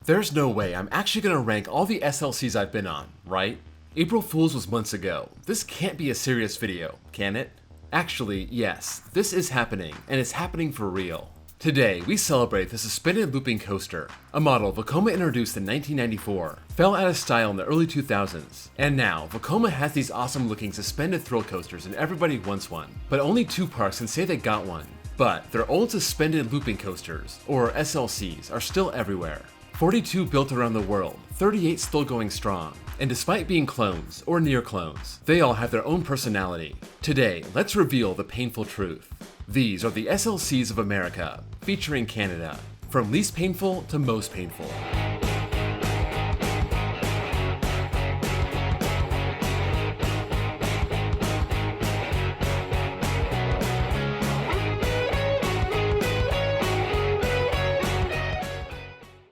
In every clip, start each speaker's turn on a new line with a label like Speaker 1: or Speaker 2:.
Speaker 1: There's no way I'm actually gonna rank all the SLCs I've been on, right? April Fool's was months ago. This can't be a serious video, can it? Actually, yes, this is happening, and it's happening for real. Today, we celebrate the suspended looping coaster, a model Vekoma introduced in 1994, fell out of style in the early 2000s, and now Vekoma has these awesome looking suspended thrill coasters and everybody wants one, but only 2 parks can say they got one. But their old suspended looping coasters, or SLCs, are still everywhere. 42 built around the world, 38 still going strong, and despite being clones, or near clones, they all have their own personality. Today, let's reveal the painful truth. These are the SLCs of America, featuring Canada, from least painful to most painful.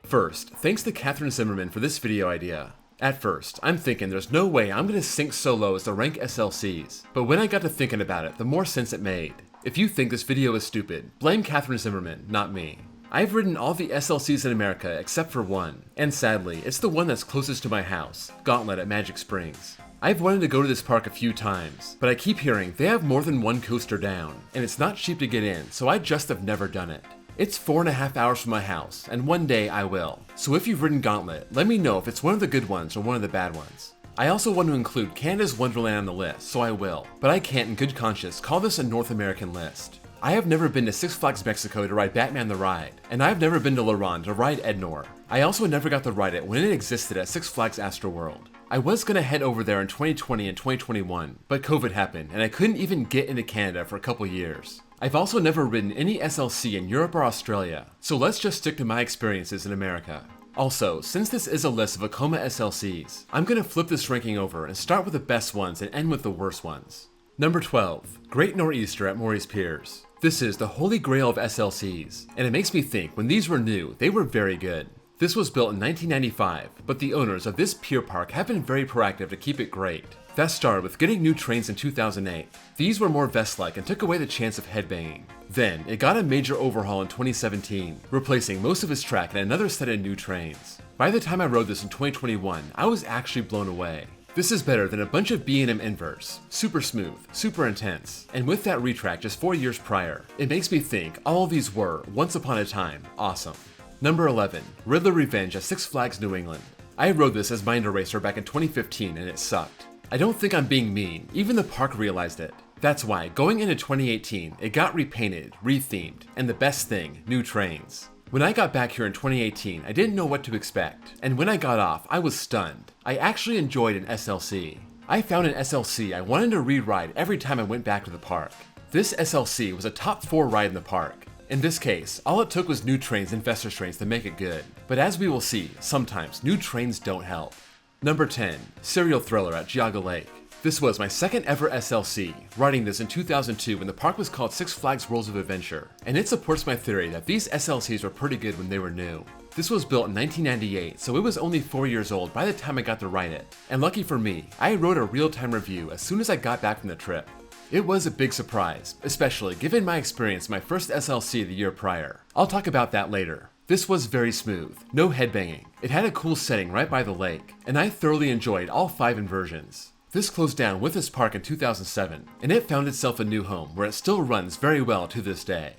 Speaker 1: First, thanks to Catherine Zimmerman for this video idea. At first, I'm thinking there's no way I'm gonna sink so low as to rank SLCs, but when I got to thinking about it, the more sense it made. If you think this video is stupid, blame Catherine Zimmerman, not me. I've ridden all the SLCs in America except for one, and sadly, it's the one that's closest to my house, Gauntlet at Magic Springs. I've wanted to go to this park a few times, but I keep hearing they have more than one coaster down, and it's not cheap to get in, so I just have never done it. It's 4.5 hours from my house, and one day I will. So if you've ridden Gauntlet, let me know if it's one of the good ones or one of the bad ones. I also want to include Canada's Wonderland on the list, so I will, but I can't in good conscience call this a North American list. I have never been to Six Flags Mexico to ride Batman the Ride, and I've never been to La Ronde to ride Ednor. I also never got to ride it when it existed at Six Flags Astroworld. I was gonna head over there in 2020 and 2021, but COVID happened and I couldn't even get into Canada for a couple years. I've also never ridden any SLC in Europe or Australia, so let's just stick to my experiences in America. Also, since this is a list of Vekoma SLCs, I'm gonna flip this ranking over and start with the best ones and end with the worst ones. Number 12, Great Nor'easter at Maurice Piers. This is the holy grail of SLCs, and it makes me think when these were new, they were very good. This was built in 1995, but the owners of this pier park have been very proactive to keep it great. That started with getting new trains in 2008. These were more vest-like and took away the chance of headbanging. Then, it got a major overhaul in 2017, replacing most of its track and another set of new trains. By the time I rode this in 2021, I was actually blown away. This is better than a bunch of B&M inverts, super smooth, super intense, and with that retrack just 4 years prior, it makes me think all of these were, once upon a time, awesome. Number 11, Riddler Revenge at Six Flags New England. I rode this as Mind Eraser back in 2015 and it sucked. I don't think I'm being mean, even the park realized it. That's why, going into 2018, it got repainted, rethemed, and the best thing, new trains. When I got back here in 2018, I didn't know what to expect, and when I got off, I was stunned. I actually enjoyed an SLC. I found an SLC I wanted to re-ride every time I went back to the park. This SLC was a top 4 ride in the park. In this case, all it took was new trains and Vestas trains to make it good. But as we will see, sometimes new trains don't help. Number 10, Serial Thriller at Geauga Lake. This was my second ever SLC, riding this in 2002 when the park was called Six Flags Worlds of Adventure, and it supports my theory that these SLCs were pretty good when they were new. This was built in 1998, so it was only 4 years old by the time I got to ride it, and lucky for me, I wrote a real-time review as soon as I got back from the trip. It was a big surprise, especially given my experience my first SLC the year prior. I'll talk about that later. This was very smooth, no headbanging. It had a cool setting right by the lake, and I thoroughly enjoyed all 5 inversions. This closed down with this park in 2007, and it found itself a new home where it still runs very well to this day.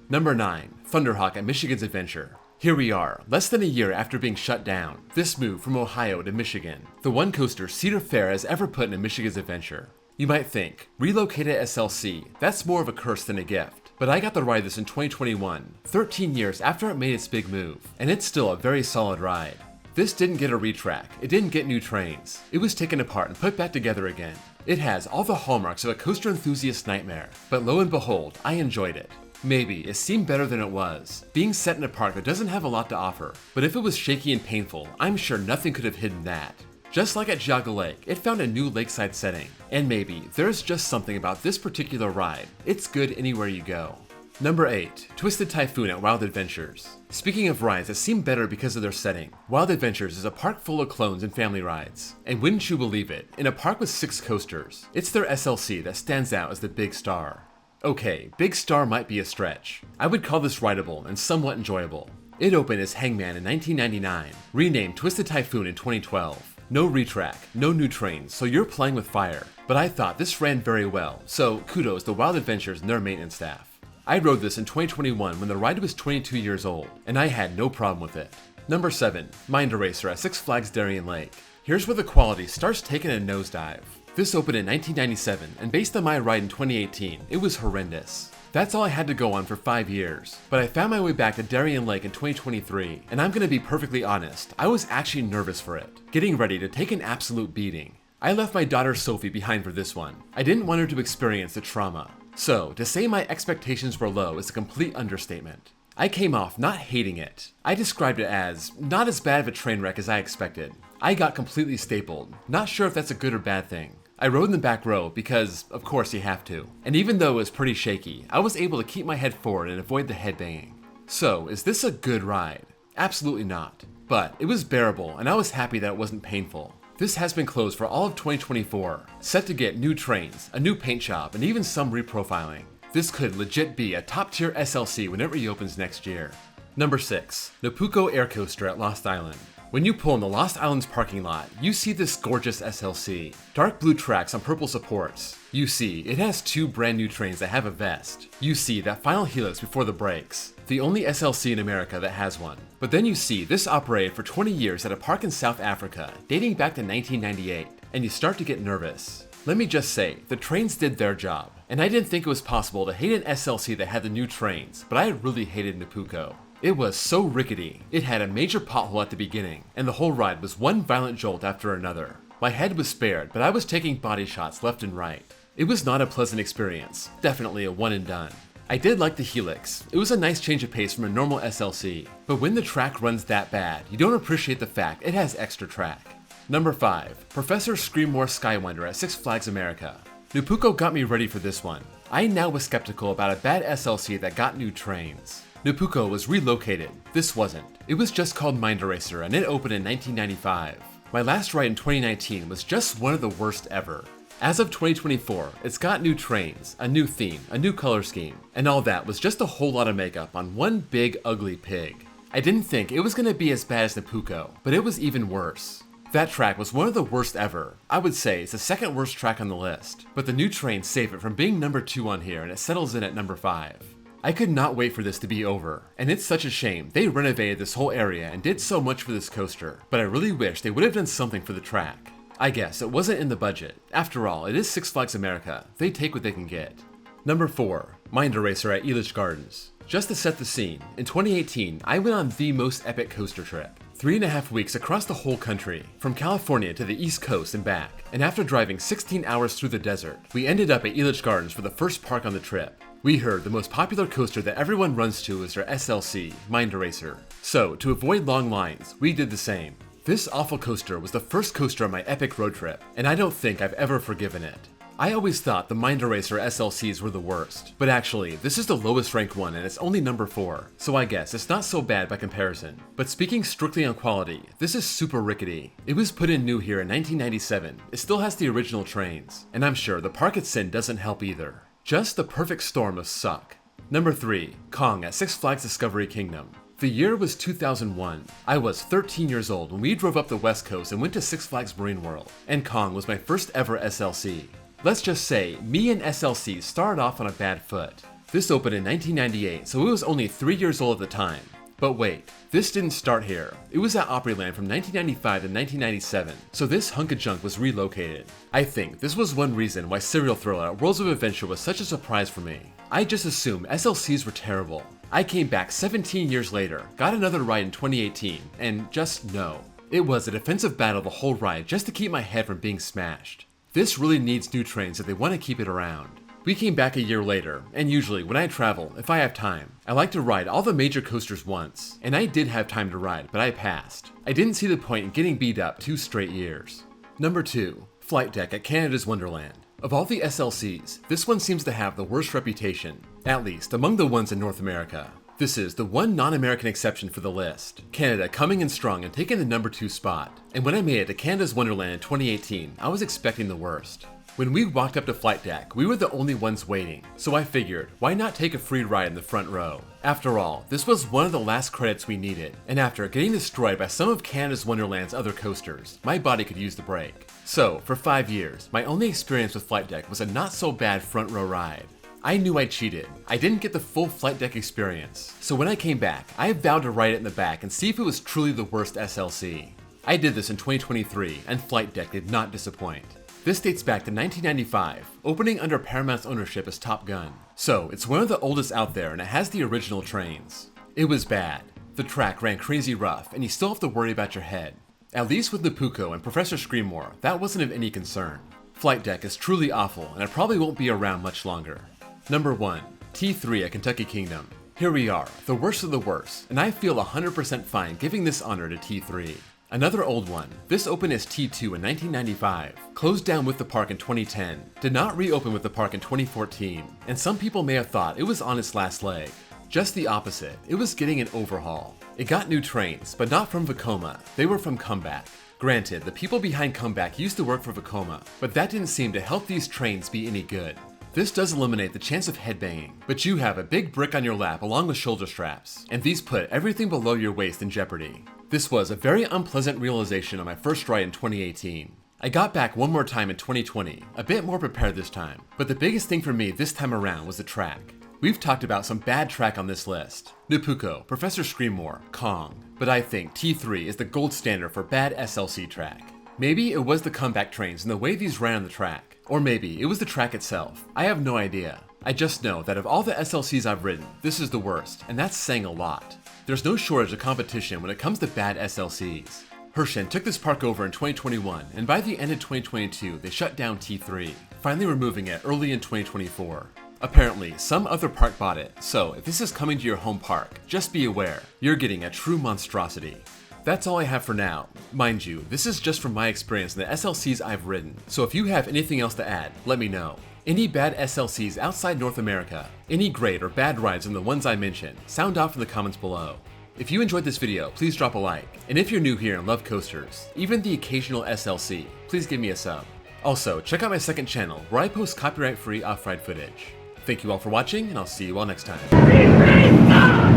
Speaker 1: Number 9, Thunderhawk at Michigan's Adventure. Here we are, less than a year after being shut down. This moved from Ohio to Michigan, the one coaster Cedar Fair has ever put in Michigan's Adventure. You might think, relocated SLC, that's more of a curse than a gift. But I got to ride this in 2021, 13 years after it made its big move, and it's still a very solid ride. This didn't get a retrack, it didn't get new trains. It was taken apart and put back together again. It has all the hallmarks of a coaster enthusiast nightmare, but lo and behold, I enjoyed it. Maybe it seemed better than it was, being set in a park that doesn't have a lot to offer, but if it was shaky and painful, I'm sure nothing could have hidden that. Just like at Geauga Lake, it found a new lakeside setting, and maybe there's just something about this particular ride. It's good anywhere you go. Number 8, Twisted Typhoon at Wild Adventures. Speaking of rides that seem better because of their setting, Wild Adventures is a park full of clones and family rides. And wouldn't you believe it, in a park with 6 coasters, it's their SLC that stands out as the big star. Okay, big star might be a stretch. I would call this rideable and somewhat enjoyable. It opened as Hangman in 1999, renamed Twisted Typhoon in 2012. No retrack, no new trains, so you're playing with fire. But I thought this ran very well, so kudos to Wild Adventures and their maintenance staff. I rode this in 2021 when the ride was 22 years old, and I had no problem with it. Number 7, Mind Eraser at Six Flags Darien Lake. Here's where the quality starts taking a nosedive. This opened in 1997, and based on my ride in 2018, it was horrendous. That's all I had to go on for 5 years, but I found my way back to Darien Lake in 2023, and I'm gonna be perfectly honest, I was actually nervous for it, getting ready to take an absolute beating. I left my daughter Sophie behind for this one. I didn't want her to experience the trauma. So, to say my expectations were low is a complete understatement. I came off not hating it. I described it as not as bad of a train wreck as I expected. I got completely stapled, not sure if that's a good or bad thing. I rode in the back row because, of course, you have to. And even though it was pretty shaky, I was able to keep my head forward and avoid the headbanging. So, is this a good ride? Absolutely not. But it was bearable, and I was happy that it wasn't painful. This has been closed for all of 2024, set to get new trains, a new paint job, and even some reprofiling. This could legit be a top-tier SLC when it reopens next year. Number 6, Napuko Air Coaster at Lost Island. When you pull in the Lost Island's parking lot, you see this gorgeous SLC. Dark blue tracks on purple supports. You see, it has 2 brand new trains that have a vest. You see that final helix before the brakes. The only SLC in America that has one. But then you see this operated for 20 years at a park in South Africa, dating back to 1998, and you start to get nervous. Let me just say, the trains did their job, and I didn't think it was possible to hate an SLC that had the new trains, but I really hated Napuko. It was so rickety, it had a major pothole at the beginning, and the whole ride was one violent jolt after another. My head was spared, but I was taking body shots left and right. It was not a pleasant experience, definitely a one and done. I did like the helix, it was a nice change of pace from a normal SLC, but when the track runs that bad, you don't appreciate the fact it has extra track. Number 5, Professor Screamore Skywinder at Six Flags America. Napuko got me ready for this one. I now was skeptical about a bad SLC that got new trains. Napuko was relocated, this wasn't. It was just called Mind Eraser and it opened in 1995. My last ride in 2019 was just one of the worst ever. As of 2024, it's got new trains, a new theme, a new color scheme, and all that was just a whole lot of makeup on one big ugly pig. I didn't think it was gonna be as bad as Napuko, but it was even worse. That track was one of the worst ever. I would say it's the second worst track on the list, but the new trains save it from being number 2 on here and it settles in at number 5. I could not wait for this to be over, and it's such a shame. They renovated this whole area and did so much for this coaster, but I really wish they would have done something for the track. I guess it wasn't in the budget. After all, it is Six Flags America. They take what they can get. Number 4, Mind Eraser at Elitch Gardens. Just to set the scene, in 2018, I went on the most epic coaster trip. 3.5 weeks across the whole country, from California to the East Coast and back, and after driving 16 hours through the desert, we ended up at Elitch Gardens for the first park on the trip. We heard the most popular coaster that everyone runs to is their SLC, Mind Eraser. So, to avoid long lines, we did the same. This awful coaster was the first coaster on my epic road trip, and I don't think I've ever forgiven it. I always thought the Mind Eraser SLCs were the worst, but actually, this is the lowest ranked one and it's only number 4, so I guess it's not so bad by comparison. But speaking strictly on quality, this is super rickety. It was put in new here in 1997, it still has the original trains, and I'm sure the park it's in doesn't help either. Just the perfect storm of suck. Number 3, Kong at Six Flags Discovery Kingdom. The year was 2001. I was 13 years old when we drove up the West Coast and went to Six Flags Marine World, and Kong was my first ever SLC. Let's just say, me and SLC started off on a bad foot. This opened in 1998, so it was only 3 years old at the time. But wait, this didn't start here. It was at Opryland from 1995 to 1997, so this hunk of junk was relocated. I think this was one reason why Serial Thriller at Worlds of Adventure was such a surprise for me. I just assumed SLCs were terrible. I came back 17 years later, got another ride in 2018, and just no. It was a defensive battle the whole ride just to keep my head from being smashed. This really needs new trains if they want to keep it around. We came back a year later, and usually when I travel, if I have time, I like to ride all the major coasters once, and I did have time to ride, but I passed. I didn't see the point in getting beat up 2 straight years. Number 2, Flight Deck at Canada's Wonderland. Of all the SLCs, this one seems to have the worst reputation, at least among the ones in North America. This is the one non-American exception for the list. Canada coming in strong and taking the number 2 spot. And when I made it to Canada's Wonderland in 2018, I was expecting the worst. When we walked up to flight deck, we were the only ones waiting, so I figured, why not take a free ride in the front row? After all, this was one of the last credits we needed, and after getting destroyed by some of Canada's Wonderland's other coasters, my body could use the break. So, for 5 years, my only experience with flight deck was a not so bad front row ride. I knew I cheated. I didn't get the full flight deck experience, so when I came back, I vowed to ride it in the back and see if it was truly the worst SLC. I did this in 2023, and flight deck did not disappoint. This dates back to 1995, opening under Paramount's ownership as Top Gun. So, it's one of the oldest out there and it has the original trains. It was bad. The track ran crazy rough and you still have to worry about your head. At least with Napuko and Professor Screamore, that wasn't of any concern. Flight deck is truly awful and it probably won't be around much longer. Number 1. T3 at Kentucky Kingdom. Here we are, the worst of the worst, and I feel 100% fine giving this honor to T3. Another old one, this opened as T2 in 1995, closed down with the park in 2010, did not reopen with the park in 2014, and some people may have thought it was on its last leg. Just the opposite, it was getting an overhaul. It got new trains, but not from Vekoma, they were from Comeback. Granted, the people behind Comeback used to work for Vekoma, but that didn't seem to help these trains be any good. This does eliminate the chance of headbanging, but you have a big brick on your lap along with shoulder straps, and these put everything below your waist in jeopardy. This was a very unpleasant realization on my first ride in 2018. I got back one more time in 2020, a bit more prepared this time, but the biggest thing for me this time around was the track. We've talked about some bad track on this list. Napuko, Professor Screamore, Kong, but I think T3 is the gold standard for bad SLC track. Maybe it was the comeback trains and the way these ran on the track, or maybe it was the track itself. I have no idea. I just know that of all the SLCs I've ridden, this is the worst, and that's saying a lot. There's no shortage of competition when it comes to bad SLCs. Hershin took this park over in 2021, and by the end of 2022, they shut down T3, finally removing it early in 2024. Apparently, some other park bought it, so if this is coming to your home park, just be aware, you're getting a true monstrosity. That's all I have for now. Mind you, this is just from my experience in the SLCs I've ridden, so if you have anything else to add, let me know. Any bad SLCs outside North America, any great or bad rides than the ones I mentioned, sound off in the comments below. If you enjoyed this video, please drop a like, and if you're new here and love coasters, even the occasional SLC, please give me a sub. Also, check out my second channel where I post copyright-free off-ride footage. Thank you all for watching, and I'll see you all next time.